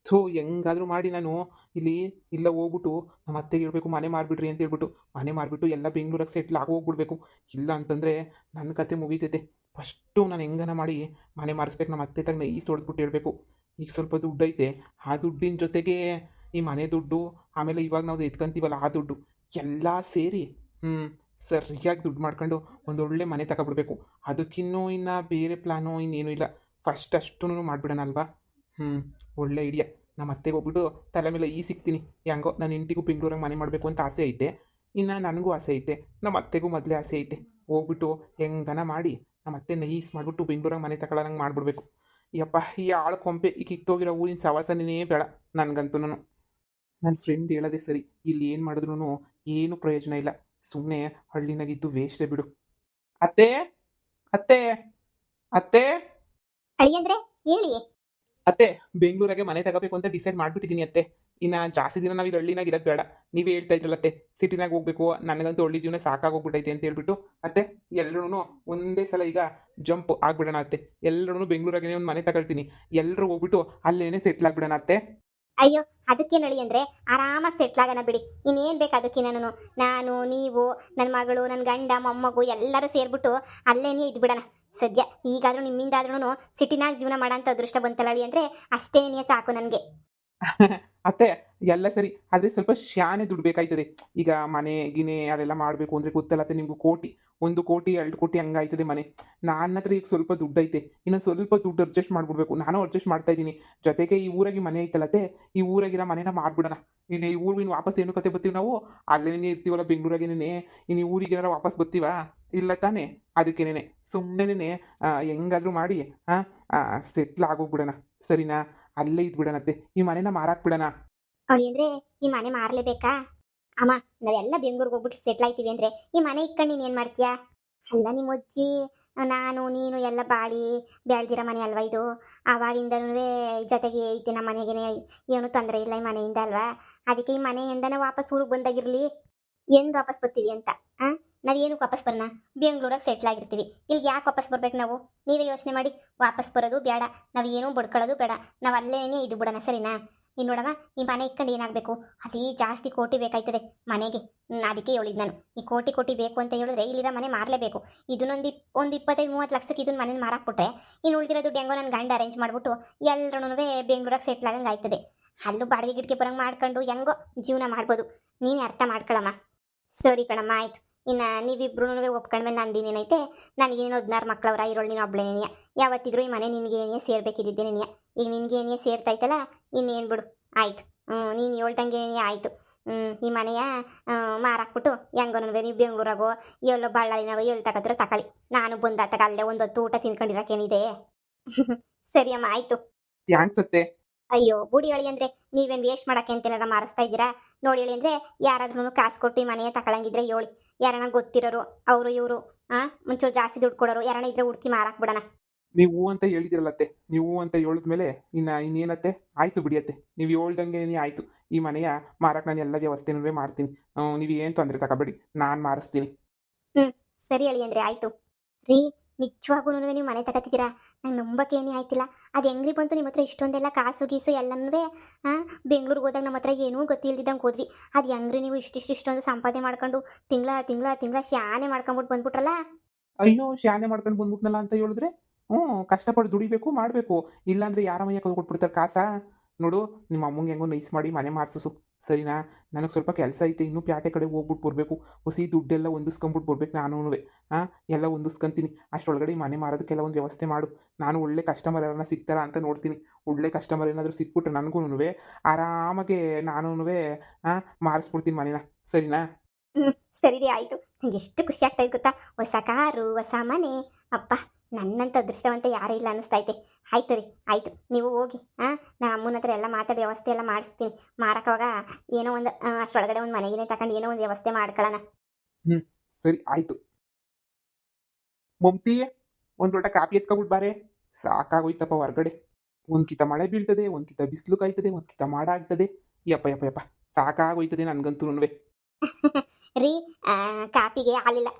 ಥೂ ಹೆಂಗಾದ್ರೂ ಮಾಡಿ ನಾನು ಇಲ್ಲಿ ಇಲ್ಲ ಹೋಗ್ಬಿಟ್ಟು ನಮ್ಮ ಅತ್ತೆಗೆ ಹೇಳ್ಬೇಕು ಮನೆ ಮಾರಿಬಿಡ್ರಿ ಅಂತ ಹೇಳ್ಬಿಟ್ಟು ಮನೆ ಮಾರಿಬಿಟ್ಟು ಎಲ್ಲ ಬೆಂಗಳೂರಿಗೆ ಸೆಟ್ಲ್ ಆಗಿ ಹೋಗ್ಬಿಡ್ಬೇಕು. ಇಲ್ಲ ಅಂತಂದರೆ ನನ್ನ ಕತೆ ಮುಗೀತೈತೆ. ಫಸ್ಟು ನಾನು ಹೆಂಗನ ಮಾಡಿ ಮನೆ ಮಾರಿಸ್ಬೇಕು. ನಮ್ಮ ಅತ್ತೆ ತಗ ನೈಸ್ ಹೊಡೆದ್ಬಿಟ್ಟು ಹೇಳ್ಬೇಕು ಈಗ ಸ್ವಲ್ಪ ದುಡ್ಡು ಐತೆ, ಆ ದುಡ್ಡಿನ ಜೊತೆಗೆ ಈ ಮನೆ ದುಡ್ಡು, ಆಮೇಲೆ ಇವಾಗ ನಾವು ಎತ್ಕೊಂತೀವಲ್ಲ ಆ ದುಡ್ಡು ಎಲ್ಲ ಸೇರಿ ಸರಿಯಾಗಿ ದುಡ್ಡು ಮಾಡ್ಕೊಂಡು ಒಂದೊಳ್ಳೆ ಮನೆ ತಗೊಬಿಡ್ಬೇಕು. ಅದಕ್ಕಿನ್ನೂ ಇನ್ನು ಬೇರೆ ಪ್ಲ್ಯಾನು ಇನ್ನೇನು ಇಲ್ಲ. ಫಸ್ಟ್ ಅಷ್ಟೂ ಮಾಡಿಬಿಡೋಣ ಅಲ್ವಾ. ಹ್ಞೂ ಒಳ್ಳೆ ಐಡಿಯಾ. ನಮ್ಮ ಅತ್ತೆಗೆ ಹೋಗ್ಬಿಟ್ಟು ತಲೆ ಮೇಲೆ ಈ ಸಿಗ್ತೀನಿ. ಹೆಂಗೋ ನನ್ನ ಹೆಂಡ್ತಿಗೂ ಬೆಂಗಳೂರಾಗ ಮನೆ ಮಾಡಬೇಕು ಅಂತ ಆಸೆ ಐತೆ, ಇನ್ನು ನನಗೂ ಆಸೆ ಐತೆ, ನಮ್ಮ ಅತ್ತೆಗೂ ಮೊದಲೇ ಆಸೆ ಐತೆ. ಹೋಗ್ಬಿಟ್ಟು ಹೆಂಗನ ಮಾಡಿ ನಮ್ಮ ಅತ್ತೆ ನೈಸ್ ಮಾಡಿಬಿಟ್ಟು ಬೆಂಗಳೂರಾಗ ಮನೆ ತಗೊಳ್ಳೋಂಗೆ ಮಾಡಿಬಿಡ್ಬೇಕು. ಯಪ್ಪ ಈ ಆಳು ಕೊಂಪೆ ಈ ಕಿತ್ತೋಗಿರೋ ಊರಿನ ಸವಾಸನೇ ಬೇಡ ನನಗಂತೂ. ನನ್ನ ಫ್ರೆಂಡ್ ಹೇಳೋದೇ ಸರಿ, ಇಲ್ಲಿ ಏನು ಮಾಡಿದ್ರು ಏನು ಪ್ರಯೋಜನ ಇಲ್ಲ, ಸುಮ್ಮನೆ ಹಳ್ಳಿನಾಗಿದ್ದು ವೇಸ್ಟೇ ಬಿಡು. ಅತ್ತೆ ಅತ್ತೆ ಅತ್ತೆ ಅಳಿಯಂದ್ರೆ ಹೇಳಿ. ಅತ್ತೆ ಬೆಂಗಳೂರಾಗೆ ಮನೆ ತಗೋಬೇಕು ಅಂತ ಡಿಸೈಡ್ ಮಾಡಿಬಿಟ್ಟಿದ್ದೀನಿ ಅತ್ತೆ. ಇನ್ನು ಜಾಸ್ತಿ ದಿನ ನಾವು ಇಲ್ಲಿ ಹಳ್ಳಿನಾಗ ಇರೋದು ಬೇಡ. ನೀವೇ ಹೇಳ್ತಾ ಇದ್ರಲ್ಲತ್ತೆ ಸಿಟಿನಾಗ ಹೋಗ್ಬೇಕು, ನನಗಂತೂ ಹಳ್ಳಿ ಜೀವನ ಸಾಕಾಗೋಗ್ಬಿಟ್ಟೈತೆ ಅಂತ ಹೇಳ್ಬಿಟ್ಟು ಅತ್ತೆ ಎಲ್ಲರೂ ಒಂದೇ ಸಲ ಈಗ ಜಂಪ್ ಆಗ್ಬಿಡೋಣ ಅತ್ತೆ. ಎಲ್ಲರೂ ಬೆಂಗಳೂರಾಗೇ ಒಂದು ಮನೆ ತಗೊಳ್ತೀನಿ, ಎಲ್ಲರೂ ಹೋಗ್ಬಿಟ್ಟು ಅಲ್ಲೇನೇ ಸೆಟ್ಲ್ ಆಗ್ಬಿಡೋಣ ಅತ್ತೆ. ಅಯ್ಯೋ ಅದಕ್ಕೇನು ಅಂದ್ರೆ ಆರಾಮಾಗಿ ಸೆಟ್ಲ್ ಆಗೋಣ ಬಿಡಿ. ಇನ್ನೇನು ಬೇಕು ಅದಕ್ಕೆ ನಾನು ನೀವು ನನ್ನ ಮಗಳು ನನ್ನ ಗಂಡ ಮೊಮ್ಮಗು ಎಲ್ಲರೂ ಸೇರಿಬಿಟ್ಟು ಅಲ್ಲೇನೇ ಇದ್ದು ಬಿಡೋಣ ಸದ್ಯ. ಈಗಾದರೂ ನಿಮ್ಮಿಂದಾದ್ರೂ ಸಿಟಿನಾಗ ಜೀವನ ಮಾಡೋಂಥ ಅದೃಷ್ಟ ಬಂತಲ್ಲ ಅಂದರೆ ಅಷ್ಟೇನೇ ಸಾಕು ನನಗೆ. ಅತ್ತೆ ಎಲ್ಲ ಸರಿ, ಆದರೆ ಸ್ವಲ್ಪ ಶಾನೆ ದುಡ್ಡು ಬೇಕಾಯ್ತದೆ. ಈಗ ಮನೆ ಗಿನೆ ಅದೆಲ್ಲ ಮಾಡಬೇಕು ಅಂದರೆ ಗೊತ್ತಲ್ಲತ್ತೆ ನಿಮಗೂ, ಕೋಟಿ 1 ಕೋಟಿ 2 ಕೋಟಿ ಹಂಗಾಯ್ತದೆ ಮನೆ. ನನ್ನ ಹತ್ರ ಈಗ ಸ್ವಲ್ಪ ದುಡ್ಡು ಐತೆ, ಇನ್ನು ಸ್ವಲ್ಪ ದುಡ್ಡು ಅಡ್ಜಸ್ಟ್ ಮಾಡಿಬಿಡ್ಬೇಕು. ನಾನು ಅಡ್ಜಸ್ಟ್ ಮಾಡ್ತಾ ಇದ್ದೀನಿ. ಜೊತೆಗೆ ಈ ಊರಾಗಿ ಮನೆ ಐತಲ್ಲತ್ತೆ, ಈ ಊರಾಗಿರೋ ಮನೆನ ಮಾರ್ಬಿಡೋಣ. ಇನ್ನು ಈ ಊರಿಗೆ ವಾಪಸ್ ಏನು ಕತೆ ಬರ್ತೀವಿ ನಾವು, ಅಲ್ಲೇನೇ ಇರ್ತೀವಲ್ಲ ಬೆಂಗಳೂರಾಗೇನೆ. ಇನ್ನು ಈ ಊರಿಗೆ ಏನಾರ ವಾಪಸ್ ಬರ್ತೀವಾ? ಇಲ್ಲ ತಾನೇ. ಅದಕ್ಕೇನೆ ಸುಮ್ಮನೆ ಹೆಂಗಾದ್ರೂ ಮಾಡಿ ಸೆಟ್ಲ್ ಆಗೋಗ್ಬಿಡೋಣ, ಸರಿನಾ? ಅಲ್ಲೇ ಇದ್ಬಿಡೋಣತ್ತೆ, ಈ ಮನೆನ ಮಾರಾಕ್ಬಿಡೋಣ. ಅವಳಿ ಅಂದರೆ ಈ ಮನೆ ಮಾರಲೇಬೇಕಾ? ಅಮ್ಮ ನಾವೆಲ್ಲ ಬೆಂಗ್ಳೂರಿಗೆ ಹೋಗ್ಬಿಟ್ಟು ಸೆಟ್ಲ್ ಆಯ್ತೀವಿ ಅಂದರೆ ಈ ಮನೆ ಇಟ್ಕೊಂಡು ನೀನು ಏನು ಮಾಡ್ತೀಯಾ? ಅಲ್ಲ ನಿಮ್ಮ ಅಜ್ಜಿ ನಾನು ನೀನು ಎಲ್ಲ ಬಾಳಿ ಬೆಳ್ದಿರೋ ಮನೆ ಅಲ್ವಾ ಇದು. ಆವಾಗಿಂದನೂ ಜೊತೆಗೆ ಐತೆ ನಮ್ಮ ಮನೆಗೇ, ಏನೂ ತೊಂದರೆ ಇಲ್ಲ ಈ ಮನೆಯಿಂದ ಅಲ್ವಾ. ಅದಕ್ಕೆ ಈ ಮನೆಯಿಂದನೇ ವಾಪಸ್ ಊರಿಗೆ ಬಂದಾಗಿರಲಿ. ಎಂದು ವಾಪಸ್ ಬರ್ತೀವಿ ಅಂತ ನಾವೇನಕ್ಕೆ ವಾಪಸ್ ಬರೋಣ? ಬೆಂಗ್ಳೂರಾಗ ಸೆಟ್ಲ್ ಆಗಿರ್ತೀವಿ, ಇಲ್ಲಿಗೆ ಯಾಕೆ ವಾಪಸ್ ಬರ್ಬೇಕು ನಾವು? ನೀವೇ ಯೋಚನೆ ಮಾಡಿ. ವಾಪಸ್ ಬರೋದು ಬೇಡ, ನಾವು ಏನೂ ಬಡ್ಕೊಳ್ಳೋದು ಬೇಡ, ನಾವು ಅಲ್ಲೇನೇ ಇದು ಬಿಡೋಣ ಸರಿನಾ? ಇನ್ನು ನೋಡಮ್ಮ ಈ ಮನೆ ಇಟ್ಕೊಂಡು ಏನಾಗಬೇಕು? ಅದೇ ಜಾಸ್ತಿ ಕೋಟಿ ಬೇಕಾಯ್ತದೆ ಮನೆಗೆ. ಅದಕ್ಕೆ ಹೇಳಿದ್ದು ನಾನು, ಈ ಕೋಟಿ ಬೇಕು ಅಂತ ಹೇಳಿದ್ರೆ ಇಲ್ಲಿರೋ ಮನೆ ಮಾರಲೇಬೇಕು. ಇದನ್ನೊಂದು 25-30 ಲಕ್ಷಕ್ಕೆ ಇದನ್ನ ಮನೇಲಿ ಮಾರಾಕ್ಬಿಟ್ರೆ ಇನ್ನು ಉಳಿದಿರೋ ದುಡ್ಡು ಹೆಂಗೋ ನನ್ನ ಗಂಡ ಅರೇಂಜ್ ಮಾಡಿಬಿಟ್ಟು ಎಲ್ಲರೂ ಬೆಂಗ್ಳೂರಾಗ ಸೆಟ್ಲ್ ಆಗಂಗೆ ಆಯ್ತದೆ. ಅಲ್ಲೂ ಬಾಡಿಗೆ ಗಿಡಿಗೆ ಬರಂಗೆ ಮಾಡ್ಕೊಂಡು ಹೆಂಗೋ ಜೀವನ ಮಾಡ್ಬೋದು. ನೀನು ಅರ್ಥ ಮಾಡ್ಕೊಳಮ್ಮ. ಸರಿ ಕಣಮ್ಮ ಆಯ್ತು. ಇನ್ನು ನೀವಿಬ್ರು ಒಪ್ಕೊಂಡ್ಮೇಲೆ ನಂದಿನೇನೈತೆ, ನನಗೇನು 16 ಮಕ್ಕಳವ್ರ ಇರೋಳು ನೀನು ಒಬ್ಳೇನೆಯ. ಯಾವತ್ತಿದ್ರು ಈ ಮನೆ ನಿನಗೇನೇ ಸೇರ್ಬೇಕಿದ್ದೆ ನೀನೆಯ. ಈಗ ನಿನಗೇನೇ ಸೇರ್ತಾಯ್ತಲ್ಲ ಇನ್ನೇನು ಬಿಡು ಆಯ್ತು. ನೀನು ಹೇಳ್ದಂಗೇನೇ ಆಯಿತು. ಈ ಮನೆಯ ಮಾರಾಕ್ಬಿಟ್ಟು ಹೆಂಗೋನು ನೀವು ಬೆಂಗ್ಳೂರಾಗೋ ಎಲ್ಲೋ ಬಳ್ಳಾರಿನಾಗೋ ಎಲ್ಲಿ ತಗೋತಿರೋ ತಗೊಳ್ಳಿ. ನಾನು ಬಂದಾತಾಗ ಅಲ್ಲೇ ಒಂದು ಹೊತ್ತು ಊಟ ತಿನ್ಕೊಂಡಿರೋಕೇನಿದೆ. ಸರಿ ಅಮ್ಮ ಆಯಿತು. ಥ್ಯಾಂಕ್ಸ್ ಅತ್ತೆ. ಅಯ್ಯೋ ಬುಡಿ ಹೇಳಿ ಅಂದರೆ ನೀವೇನು ವೇಸ್ಟ್ ಮಾಡೋಕ್ಕೆ ಅಂತೇನಾರ ಮಾರಿಸ್ತಾ ಇದ್ದೀರಾ? ನೋಡಿ ಹೇಳಿ ಅಂದರೆ ಯಾರಾದ್ರೂ ಕಾಸು ಕೊಟ್ಟು ಈ ಮನೆಯ ತಗೊಳಂಗಿದ್ರೆ ಹೇಳಿ, ಯಾರನ್ನ ಗೊತ್ತಿರೋರು ಅವರು ಇವರು ಮುಂಚೂರು ಜಾಸ್ತಿ ದುಡ್ಡು ಕೊಡೋರು ಯಾರನ್ನ ಇದ್ರೆ ಹುಡುಕಿ ಮಾರಾಕ್ಬಿಡೋಣ. ನೀವು ಅಂತ ಹೇಳಿದಿರಲ್ಲತ್ತೆ, ನೀವು ಅಂತ ಹೇಳಿದ್ಮೇಲೆ ಇನ್ನೇನತ್ತೆ ಆಯಿತು ಬಿಡಿಯತ್ತೆ. ನೀವು ಹೇಳ್ದಂಗೆ ಆಯಿತು. ಈ ಮನೆಯ ಮಾರಕ್ಕೆ ನಾನು ಎಲ್ಲ ವ್ಯವಸ್ಥೆನೂ ಮಾಡ್ತೀನಿ. ನೀವು ಏನು ತೊಂದರೆ ತಗೋಬೇಡಿ, ನಾನು ಮಾರಿಸ್ತೀನಿ. ಸರಿ ಹೇಳಿ ಅಂದರೆ ಆಯಿತು. ರೀ ನಿಜವಾಗೂ ನೀವು ಮನೆ ತಗೋತಿದ್ದೀರಾ? ನಂಗೆ ನಂಬಕ್ಕೇನೇ ಆಯ್ತಿಲ್ಲ. ಅದು ಹೆಂಗ್ರಿ ಬಂತು ನಿಮ್ಮ ಹತ್ರ ಇಷ್ಟೊಂದೆಲ್ಲ ಕಾಸು ಗೀಸು ಎಲ್ಲನೂ? ಬೆಂಗ್ಳೂರಿಗೆ ಹೋದಾಗ ನಮ್ಮ ಹತ್ರ ಏನೂ ಗೊತ್ತಿಲ್ದಿದ್ದಂಗೆ ಹೋದ್ವಿ. ಅದು ಹೆಂಗ್ರಿ ನೀವು ಇಷ್ಟೊಂದು ಸಂಪಾದನೆ ಮಾಡ್ಕೊಂಡು ತಿಂಗಳ ಶಾನೆ ಮಾಡ್ಕೊಂಬಿಟ್ಟು ಬಂದ್ಬಿಟ್ರಲ್ಲ? ಅಯ್ಯೋ ಶಾನೆ ಮಾಡ್ಕೊಂಡು ಬಂದ್ಬಿಟ್ನಲ್ಲ ಅಂತ ಹೇಳಿದ್ರೆ ಕಷ್ಟಪಟ್ಟು ದುಡಿಬೇಕು ಮಾಡಬೇಕು. ಇಲ್ಲಾಂದರೆ ಯಾರ ಮೈಯ ಕೊಟ್ಬಿಡ್ತಾರೆ ಕಾಸಾ? ನೋಡು ನಿಮ್ಮ ಅಮ್ಮಂಗೆ ಹೆಂಗೋ ನೈಸ್ ಮಾಡಿ ಮನೆ ಮಾಡಿಸು, ಸರಿನಾ? ನನಗೆ ಸ್ವಲ್ಪ ಕೆಲಸ ಐತೆ, ಇನ್ನೂ ಪ್ಯಾಟೆ ಕಡೆ ಹೋಗ್ಬಿಟ್ಟು ಬರಬೇಕು. ಹೊಸಿ ದುಡ್ಡೆಲ್ಲ ಹೊಂದಿಸ್ಕೊಂಬಿಟ್ಟು ಬರ್ಬೇಕು ನಾನು. ಎಲ್ಲ ಹೊಂದಿಸ್ಕೊಂತೀನಿ. ಅಷ್ಟರೊಳಗಡೆ ಈ ಮನೆ ಮಾರೋದಕ್ಕೆಲ್ಲ ಒಂದು ವ್ಯವಸ್ಥೆ ಮಾಡು. ನಾನು ಒಳ್ಳೆ ಕಸ್ಟಮರ್ ಯಾರನ್ನ ಸಿಗ್ತಾರಾ ಅಂತ ನೋಡ್ತೀನಿ. ಒಳ್ಳೆ ಕಸ್ಟಮರ್ ಏನಾದರೂ ಸಿಕ್ಬಿಟ್ರೆ ನನಗೂ ಆರಾಮಾಗೆ ನಾನು ಮಾರಿಸ್ಬಿಡ್ತೀನಿ ಮನೇನ, ಸರಿನಾ? ಸರಿ ರೀ ಆಯಿತು. ನಂಗೆ ಎಷ್ಟು ಖುಷಿ ಆಗ್ತಾಯಿತ್ತು ಗೊತ್ತಾ? ಹೊಸ ಕಾರು ಹೊಸ ಮನೆ. ಅಪ್ಪ ನನ್ನಂಥ ಅದೃಷ್ಟವಂತ ಯಾರೂ ಇಲ್ಲ ಅನ್ನಿಸ್ತೈತೆ. ಆಯ್ತು ರೀ ಆಯಿತು, ನೀವು ಹೋಗಿ. ನಾನು ಅಮ್ಮನ ಹತ್ರ ಎಲ್ಲ ಮಾತಾಡಿ ವ್ಯವಸ್ಥೆ ಎಲ್ಲ ಮಾಡಿಸ್ತೀನಿ. ಮಾರಕ್ಕವಾಗ ಏನೋ ಒಂದು ಅಷ್ಟರೊಳಗಡೆ ಒಂದು ಮನೆಗೇ ತಗೊಂಡು ಏನೋ ಒಂದು ವ್ಯವಸ್ಥೆ ಮಾಡ್ಕೊಳ್ಳೋಣ. ಸರಿ ಆಯಿತು. ಮಮ್ತಿ ಒಂದು ಲೋಟ ಕಾಪಿ ಎತ್ಕೊಬಿಟ್ಟು ಬಾರೆ, ಸಾಕಾಗೋಯ್ತಪ್ಪ ಹೊರಗಡೆ. ಒಂದು ಕಿತ ಮಳೆ ಬೀಳ್ತದೆ, ಒಂದು ಕಿತ ಬಿಸಿಲು ಕಾಯ್ತದೆ, ಒಂದು ಕಿತ ಮಾಡ ಆಗ್ತದೆ. ಯಪ್ಪ ಯಪ್ಪ ಯಪ್ಪ ಸಾಕಾಗೋಯ್ತದೆ ನನಗಂತೂ. ರೀ ಕಾಪಿಗೆ ಹಾಲಿಲ್ಲ.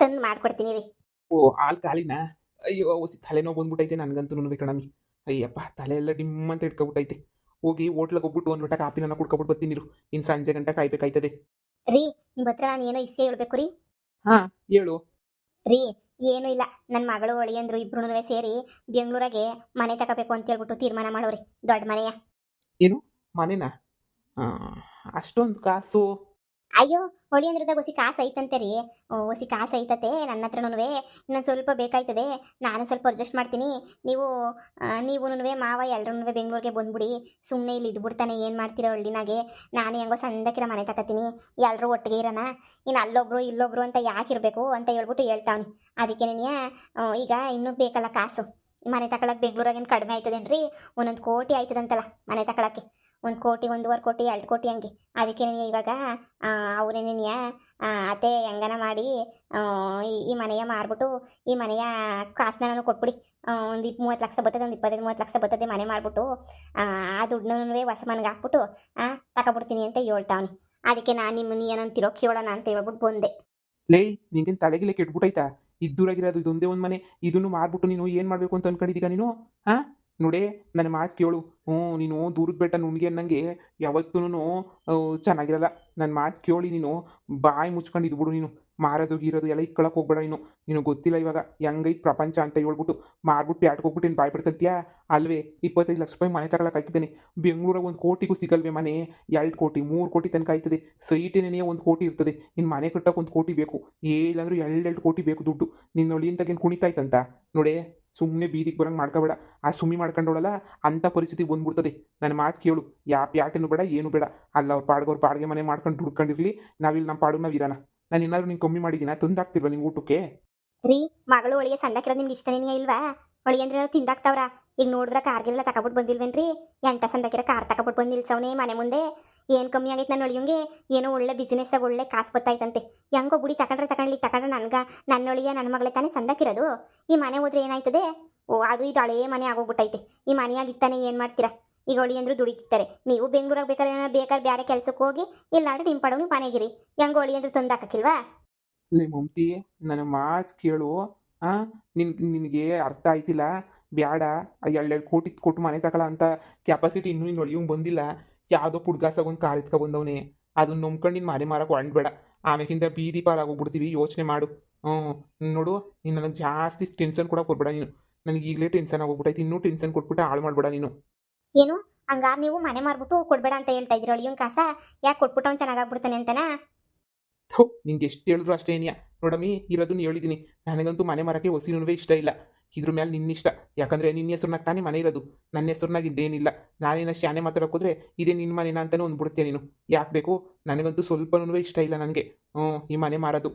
ತಂದು ಮಾಡ್ಕೊಡ್ತೀನಿ ರೀ. ಓ ಹಾಲು ಖಾಲಿನಾ? ಅಯ್ಯೋ ಹೊಸಿ ತಲೆನೋವು ಬಂದ್ಬಿಟ್ಟೈತೆ ನನಗಂತೂ ಕಣಮಿ. ಅಯ್ಯಪ್ಪ ತಲೆ ಎಲ್ಲ ಡಿಮ್ ಅಂತ ಇಟ್ಕೊಬಿಟ್ಟೈತೆ. ಹೋಗಿ ಹೋಟ್ಲಿಗೆ ಹೋಗ್ಬಿಟ್ಟು ಒಂದು ಲೋಟ ಕಾಫಿನ ಕುಡ್ಕೊಬಿಟ್ಟು ಬರ್ತೀನಿ ಇರು. ಇನ್ನು ಸಂಜೆ ಗಂಟ ಕಾಯ್ಬೇಕಾಯ್ತದೆ. ರೀ ನಿಮ್ಮ ಹತ್ರ ನಾನು ಏನೋ ಇಸ್ಸೆ ಹೇಳ್ಬೇಕು ರೀ. ಹಾಂ ಹೇಳು. ರೀ ಏನೂ ಇಲ್ಲ, ನನ್ನ ಮಗಳು ಅಳಿಯಂದ್ರು ಇಬ್ರು ಸೇರಿ ಬೆಂಗಳೂರಾಗೆ ಮನೆ ತಗೋಬೇಕು ಅಂತ ಹೇಳ್ಬಿಟ್ಟು ತೀರ್ಮಾನ ಮಾಡೋರಿ, ದೊಡ್ಡ ಮನೆಯ. ಏನು ಮನೆನಾ? ಅಷ್ಟೊಂದು ಕಾಸು? ಅಯ್ಯೋ ಅಳಿಯಂದ್ರದಾಗ ಹೊಸಿ ಕಾಸು ಐತಂತೆ ರೀ. ಹೊಸಿ ಕಾಸು ಐತತೆ, ನನ್ನ ಹತ್ರನೂ ಇನ್ನೊಂದು ಸ್ವಲ್ಪ ಬೇಕಾಯ್ತದೆ. ನಾನು ಸ್ವಲ್ಪ ಅಡ್ಜಸ್ಟ್ ಮಾಡ್ತೀನಿ. ನೀವು ನೀವುನು ಮಾವ ಎಲ್ರೂ ಬೆಂಗಳೂರಿಗೆ ಬಂದ್ಬಿಡಿ. ಸುಮ್ಮನೆ ಇಲ್ಲಿ ಇದ್ಬಿಡ್ತಾನೆ ಏನು ಮಾಡ್ತೀರೋ ಹಳ್ಳಿನಾಗೆ. ನಾನು ಹೆಂಗೋ ಸಣ್ಣಕಿರ ಮನೆ ತಗೋತೀನಿ, ಎಲ್ಲರೂ ಒಟ್ಟಿಗೆ ಇರೋಣ. ಇನ್ನು ಅಲ್ಲೊಬ್ರು ಇಲ್ಲೊಬ್ರು ಅಂತ ಯಾಕಿರಬೇಕು ಅಂತ ಹೇಳ್ಬಿಟ್ಟು ಹೇಳ್ತಾವ್ನಿ. ಅದಕ್ಕೆ ಈಗ ಇನ್ನೂ ಬೇಕಲ್ಲ ಕಾಸು. ಮನೆ ತಗೊಳಕ್ಕೆ ಬೆಂಗಳೂರಾಗೇನು ಕಡಿಮೆ ಆಯ್ತದೇನ್ರಿ? 1 ಕೋಟಿ ಆಯ್ತದಂತಲ್ಲ ಮನೆ ತಗೊಳಕ್ಕೆ. 1 ಕೋಟಿ 1.5 ಕೋಟಿ 2 ಕೋಟಿ ಹಂಗೆ. ಅದಕ್ಕೆ ಇವಾಗ ಅವರೇನೇನಿಯ ಅತ್ತೆ ಹೆಂಗನ ಮಾಡಿ ಈ ಮನೆಯ ಮಾರ್ಬಿಟ್ಟು ಈ ಮನೆಯ ಕಾಸನ್ನ ನಾನು ಕೊಟ್ಬಿಡಿ. ಒಂದು 30 ಲಕ್ಷ ಬರ್ತದೆ, ಒಂದು 25-30 ಲಕ್ಷ ಬರ್ತದೆ ಮನೆ ಮಾರ್ಬಿಟ್ಟು. ಆ ದುಡ್ಡನ್ನೂ ಹೊಸ ಮನೆಗೆ ಹಾಕ್ಬಿಟ್ಟು ತಗೊಬಿಡ್ತೀನಿ ಅಂತ ಹೇಳ್ತಾವ್ನಿ. ಅದಕ್ಕೆ ನಾನು ನಿಮ್ಮನ್ನ ಏನಂತಿರೋ ಕೇಳೋಣ ಅಂತ ಹೇಳ್ಬಿಟ್ಟು ಬಂದೆ. ಲೇ ನಿಂಗೇನು ತಲೆಗಿಲೆ ಕೆಟ್ಬಿಟ್ಟೈತಾ? ಇದ್ದೂರಾಗಿರೋದು ಇದೊಂದೇ ಒಂದು ಮನೆ, ಇದನ್ನು ಮಾರ್ಬಿಟ್ಟು ನೀನು ಏನು ಮಾಡಬೇಕು ಅಂತ ಅನ್ಕೊಂಡಿದ್ದೀಗ ನೀನು? ಹಾಂ ನೋಡೇ, ನನ್ನ ಮಾತು ಕೇಳು. ನೀನು ದೂರದ ಬೆಟ್ಟ ನುಣ್ಗೆ ಅನ್ನಂಗೆ ಯಾವತ್ತೂ ಚೆನ್ನಾಗಿರಲ್ಲ. ನನ್ನ ಮಾತು ಕೇಳಿ ನೀನು ಬಾಯಿ ಮುಚ್ಕೊಂಡು ಇದ್ಬಿಡು. ನೀನು ಮಾರೋದು ಗೀರೋದು ಎಲ್ಲ ಇಕ್ಕೊಳಕ್ಕೆ ಹೋಗ್ಬೇಡ. ನೀನು ಗೊತ್ತಿಲ್ಲ ಇವಾಗ ಹೆಂಗೈತೆ ಪ್ರಪಂಚ ಅಂತ ಹೇಳ್ಬಿಟ್ಟು ಮಾರ್ಬಿಟ್ಟು ಪ್ಯಾಟ್ಗೆ ಹೋಗ್ಬಿಟ್ಟು ಏನು ಬಾಯ್ ಪಡ್ಕಂತೀಯಾ? ಅಲ್ವೇ 25 ಲಕ್ಷ ರೂಪಾಯಿ ಮನೆ ತಗೊಳಕ್ಕೆ ಆಯ್ತಿದ್ದೇನೆ. ಬೆಂಗಳೂರಾಗ 1 ಕೋಟಿಗೂ ಸಿಗಲ್ವೇ ಮನೆ? 2 ಕೋಟಿ 3 ಕೋಟಿ ತನಕ ಆಯ್ತದೆ. ಸೈಟೇನೇ 1 ಕೋಟಿ ಇರ್ತದೆ. ಇನ್ನು ಮನೆ ಕಟ್ಟೋಕೆ 1 ಕೋಟಿ ಬೇಕು, ಏನಿಲ್ಲಾಂದ್ರೂ 2 ಕೋಟಿ ಬೇಕು ದುಡ್ಡು. ನಿನ್ನ ಒಳಿಯಿಂದಾಗೇನು ಕುಣಿತಾಯ್ತಂತ ನೋಡೇ. ಸುಮ್ಮನೆ ಬೀದಿಗೆ ಬರಂಗೆ ಮಾಡ್ಕೋಬೇಡ. ಆ ಸುಮ್ಮಿ ಮಾಡ್ಕೊಂಡೋಳಲ್ಲ ಅಂಥ ಪರಿಸ್ಥಿತಿ ಬಂದ್ಬಿಡ್ತದೆ. ನನ್ನ ಮಾತು ಕೇಳು, ಪ್ಯಾಟೇನು ಬೇಡ ಏನು ಬೇಡ. ಅಲ್ಲ ಅವ್ರ ಪಾಡ್ಗೆ ಮನೆ ಮಾಡ್ಕೊಂಡು ದುಡ್ಕೊಂಡಿರ್ಲಿ, ನಾವಿಲ್ಲಿ ನಮ್ಮ ಪಾಡು ನಾವು ಇರೋಣ. ನಾನು ಏನಾದ್ರು ನಿಂಗೆ ಕಮ್ಮಿ ಮಾಡಿದ್ದೀನ? ತಂದಾಗ್ತಿಲ್ವ ನಿಂಗೆ ಊಟಕ್ಕೆ? ರೀ ಮಗಳು ಒಳಿಯ ಸಣ್ಣಕಿರೋದು ನಿಮ್ಗೆ ಇಷ್ಟನೇ ಇಲ್ವಾ? ಒಳಿ ಅಂದ್ರೆ ತಿಂದಾಕ್ತಾವ್ರ. ಈಗ ನೋಡಿದ್ರೆ ಕಾರ್ಗೆಲ್ಲ ತಗೊಬಿಟ್ಟು ಬಂದಿಲ್ವೇನ್ರಿ? ಎಂಟ ಸಂದಕಿರ ಕಾರ್ ತಗೊಬಿಟ್ಟು ಬಂದು ನಿಲ್ಸವನೇ ಮನೆ ಮುಂದೆ. ಏನು ಕಮ್ಮಿ ಆಗೈತೆ ನನ್ನ ಒಳಿಯಂಗೆ? ಏನೋ ಒಳ್ಳೆ ಬಿಸ್ನೆಸ್ಸಾಗ ಒಳ್ಳೆ ಕಾಸು ಬತ್ತಾಯ್ತಂತೆ. ಹೆಂಗೋ ಬುಡಿ ತಗೊಂಡ್ರೆ ನನ್ನ ಒಳಿಯ ನನ್ನ ಮಗಳೇ ತಾನೇ ಸಂದಕಿರೋದು. ಈ ಮನೆ ಹೋದ್ರೆ ಏನಾಯ್ತದೆ? ಅದು ಇದು ಹಳೇ ಮನೆ ಆಗೋಗ್ಬಿಟ್ಟೈತೆ. ಈ ಮನೆಯಾಗಿತ್ತಾನೆ ಏನು ಮಾಡ್ತೀರಾ? ಈಗ ಒಳಿ ಅಂದ್ರು ದುಡಿತಿರ್ತಾರೆ. ನೀವು ಬೆಂಗಳೂರಾಗ ಬೇಕಾದ್ರೆ ಬೇರೆ ಕೆಲಸಕ್ಕೆ ಹೋಗಿ, ಇಲ್ಲಾಂದ್ರೆ ನಿಮ್ಮ ಪಡವು ನೀವು ಮನೆಗಿರಿ. ಹೆಂಗೋ ಒಳಿ ಅಂದ್ರು ತಂದಾಕಿಲ್ವಾ? ಲೇ ಮಮತಿ, ನನ್ನ ಮಾತು ಕೇಳು. ನಿನಗೆ ಅರ್ಥ ಆಯ್ತಿಲ್ಲ. ಬ್ಯಾಡ. 2 ಕೋಟಿ ಕೊಟ್ಟು ಮನೆ ತಗೊಳ ಅಂತ ಕೆಪಾಸಿಟಿ ಇನ್ನೂ ನಿನ್ನ ಒಳಿಯಂಗೆ ಬಂದಿಲ್ಲ. ಯಾವುದೋ ಪುಡ್ಗಾಸಾಗ ಒಂದು ಕಾರ್ ಎತ್ಕೊ ಬಂದವನೇ. ಅದನ್ನ ನಂಬ್ಕೊಂಡು ನೀನು ಮನೆ ಮಾರಕ್ಕೆ ಹೊಂಡ್ಬೇಡ. ಆಮೇಕಿಂದ ಬೀದಿ ಪಾಲಾಗೋಗ್ಬಿಡ್ತೀವಿ. ಯೋಚನೆ ಮಾಡು. ನೋಡು, ನೀನು ನನಗೆ ಜಾಸ್ತಿ ಟೆನ್ಷನ್ ಕೊಡೋಕೆ ಕೊಡ್ಬೇಡ ನೀನು. ನನಗೆ ಈಗಲೇ ಟೆನ್ಷನ್ ಆಗೋಗ್ಬಿಟ್ಟೈತೆ. ಇನ್ನೂ ಟೆನ್ಷನ್ ಕೊಟ್ಬಿಟ್ಟು ಹಾಳು ಮಾಡಬೇಡ ನೀನು. ಏನು ಹಂಗಾರ ನೀವು ಮನೆ ಮಾರ್ಬಿಟ್ಟು ಕೊಡ್ಬೇಡ ಅಂತ ಹೇಳ್ತಾ ಇದ್ರಿ ಒಳಿಯಂಗೆ ಕಾಸ? ಯಾಕೆ ಕೊಟ್ಬಿಟ್ಟು ಅವ್ನು ಚೆನ್ನಾಗಾಗ್ಬಿಡ್ತಾನೆ ಅಂತನಾ? ನಿಂಗೆ ಎಷ್ಟು ಹೇಳಿದ್ರು ಅಷ್ಟೇ ಏನಿಯಾ. ನೋಡಮ್ಮಿ, ಇರೋದನ್ನ ಹೇಳಿದ್ದೀನಿ. ನನಗಂತೂ ಮನೆ ಮಾರಕ್ಕೆ ಹೊಸಿನೂ ಇಷ್ಟ ಇಲ್ಲ. ಇದ್ರ ಮೇಲೆ ನಿನ್ನಿಷ್ಟ. ಯಾಕಂದರೆ ನಿನ್ನ ಹೆಸ್ರನ್ನಾಗ ತಾನೇ ಮನೆ ಇರೋದು. ನನ್ನ ಹೆಸ್ರನ್ನಾಗ ಇದ್ದೇನಿಲ್ಲ. ನಾನೇನು ಶಾನೆ ಮಾತಾಡೋಕೋದ್ರೆ ಇದೇ ನಿನ್ನ ಮನೆನ ಅಂತಲೇ ಅಂದ್ಬಿಡ್ತೀಯ ನೀನು. ಯಾಕೆ ಬೇಕು? ನನಗಂತೂ ಸ್ವಲ್ಪನೂ ಇಷ್ಟ ಇಲ್ಲ ನನಗೆ ಈ ಮನೆ ಮಾರೋದು.